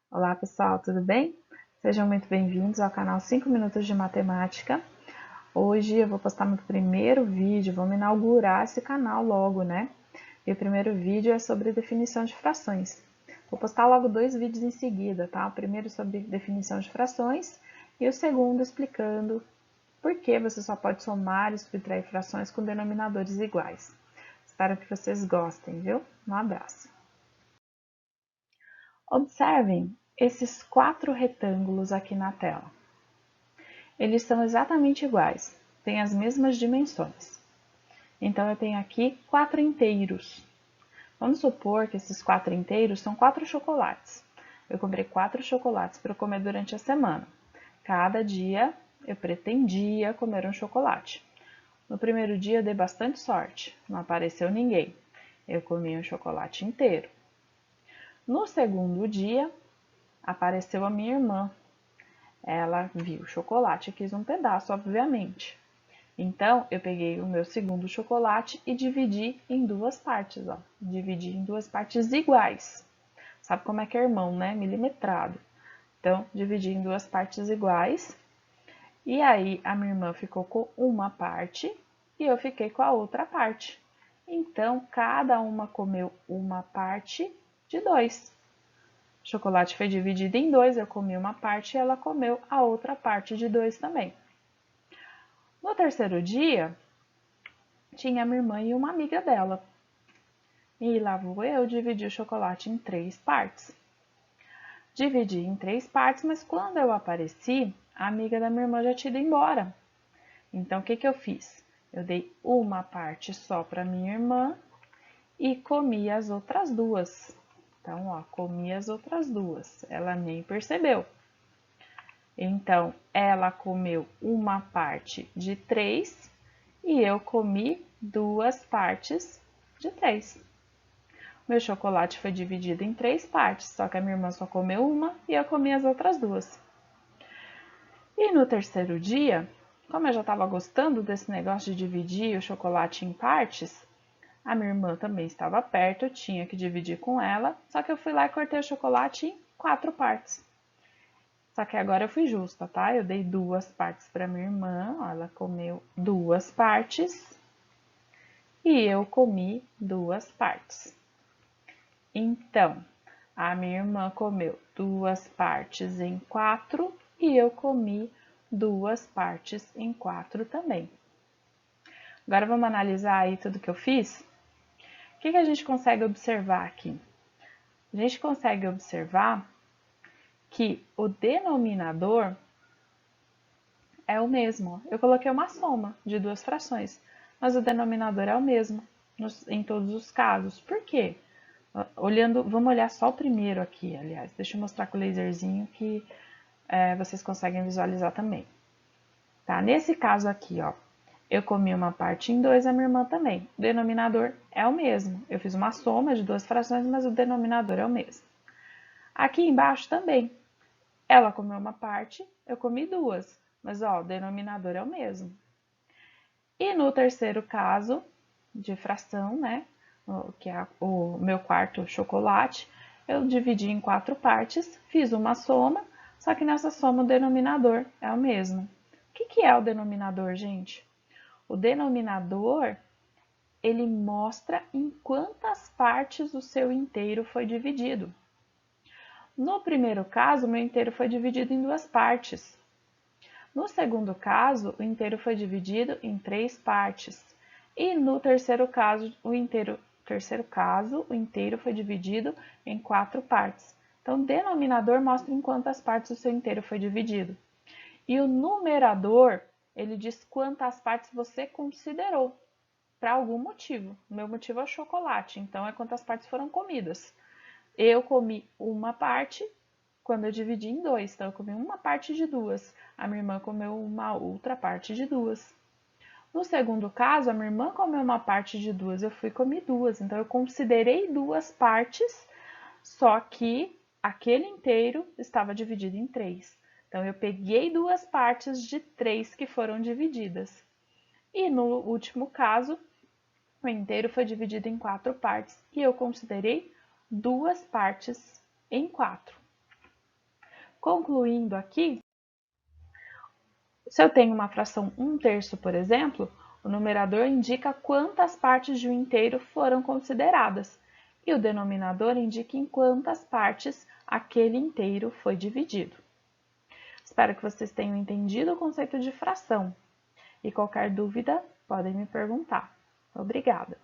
Olá pessoal, tudo bem? Sejam muito bem-vindos ao canal 5 Minutos de Matemática. Hoje eu vou postar meu primeiro vídeo, vamos inaugurar esse canal logo, né? E o primeiro vídeo é sobre definição de frações. Vou postar logo dois vídeos em seguida, tá? O primeiro sobre definição de frações e o segundo explicando por que você só pode somar e subtrair frações com denominadores iguais. Espero que vocês gostem, viu? Um abraço! Observem esses quatro retângulos aqui na tela. Eles são exatamente iguais, têm as mesmas dimensões. Então, eu tenho aqui quatro inteiros. Vamos supor que esses quatro inteiros são 4 chocolates. Eu comprei 4 chocolates para comer durante a semana. Cada dia eu pretendia comer um chocolate. No primeiro dia eu dei bastante sorte, não apareceu ninguém. Eu comi um chocolate inteiro. No segundo dia, apareceu a minha irmã. Ela viu o chocolate e quis um pedaço, obviamente. Então, eu peguei o meu segundo chocolate e dividi em duas partes, ó. Dividi em duas partes iguais. Sabe como é que é irmão, né? Milimetrado. Então, dividi em duas partes iguais. E aí, a minha irmã ficou com uma parte e eu fiquei com a outra parte. Então, cada uma comeu uma parte de dois. O chocolate foi dividido em dois, eu comi uma parte e ela comeu a outra parte de dois também. No terceiro dia, tinha minha irmã e uma amiga dela. E lá vou eu dividir o chocolate em 3 partes. Dividi em 3 partes, mas quando eu apareci, a amiga da minha irmã já tinha ido embora. Então, o que eu fiz? Eu dei uma parte só para minha irmã e comi as outras duas. Então, ó, comi as outras duas. Ela nem percebeu. Então, ela comeu uma parte de 3 e eu comi duas partes de 3. Meu chocolate foi dividido em 3 partes, só que a minha irmã só comeu uma e eu comi as outras duas. E no terceiro dia, como eu já estava gostando desse negócio de dividir o chocolate em partes, a minha irmã também estava perto, eu tinha que dividir com ela, só que eu fui lá e cortei o chocolate em 4 partes. Só que agora eu fui justa, tá? Eu dei 2 partes para minha irmã, ela comeu 2 partes e eu comi 2 partes. Então, a minha irmã comeu 2 partes em 4 e eu comi 2 partes em 4 também. Agora vamos analisar aí tudo que eu fiz? O que a gente consegue observar aqui? A gente consegue observar que o denominador é o mesmo. Eu coloquei uma soma de duas frações, mas o denominador é o mesmo em todos os casos. Por quê? Vamos olhar só o primeiro aqui, aliás. Deixa eu mostrar com o laserzinho que vocês conseguem visualizar também. Tá? Nesse caso aqui, ó, eu comi uma parte em 2, a minha irmã também. O denominador é o mesmo. Eu fiz uma soma de duas frações, mas o denominador é o mesmo. Aqui embaixo também. Ela comeu uma parte, eu comi duas, mas ó, o denominador é o mesmo. E no terceiro caso de fração, né, que é o meu quarto chocolate, eu dividi em 4 partes, fiz uma soma, só que nessa soma o denominador é o mesmo. O que é o denominador, gente? O denominador, ele mostra em quantas partes o seu inteiro foi dividido. No primeiro caso, o meu inteiro foi dividido em 2 partes. No segundo caso, o inteiro foi dividido em 3 partes. E no terceiro caso, o inteiro foi dividido em 4 partes. Então, o denominador mostra em quantas partes o seu inteiro foi dividido. E o numerador, ele diz quantas partes você considerou, para algum motivo. O meu motivo é o chocolate, então é quantas partes foram comidas. Eu comi uma parte quando eu dividi em 2, então eu comi uma parte de 2. A minha irmã comeu uma outra parte de 2. No segundo caso, a minha irmã comeu uma parte de 2, eu fui comer 2. Então eu considerei 2 partes, só que aquele inteiro estava dividido em 3. Então eu peguei 2 partes de 3 que foram divididas. E no último caso, o inteiro foi dividido em 4 partes e eu considerei 2 partes em 4. Concluindo aqui, se eu tenho uma fração 1/3, por exemplo, o numerador indica quantas partes de um inteiro foram consideradas e o denominador indica em quantas partes aquele inteiro foi dividido. Espero que vocês tenham entendido o conceito de fração e qualquer dúvida podem me perguntar. Obrigada!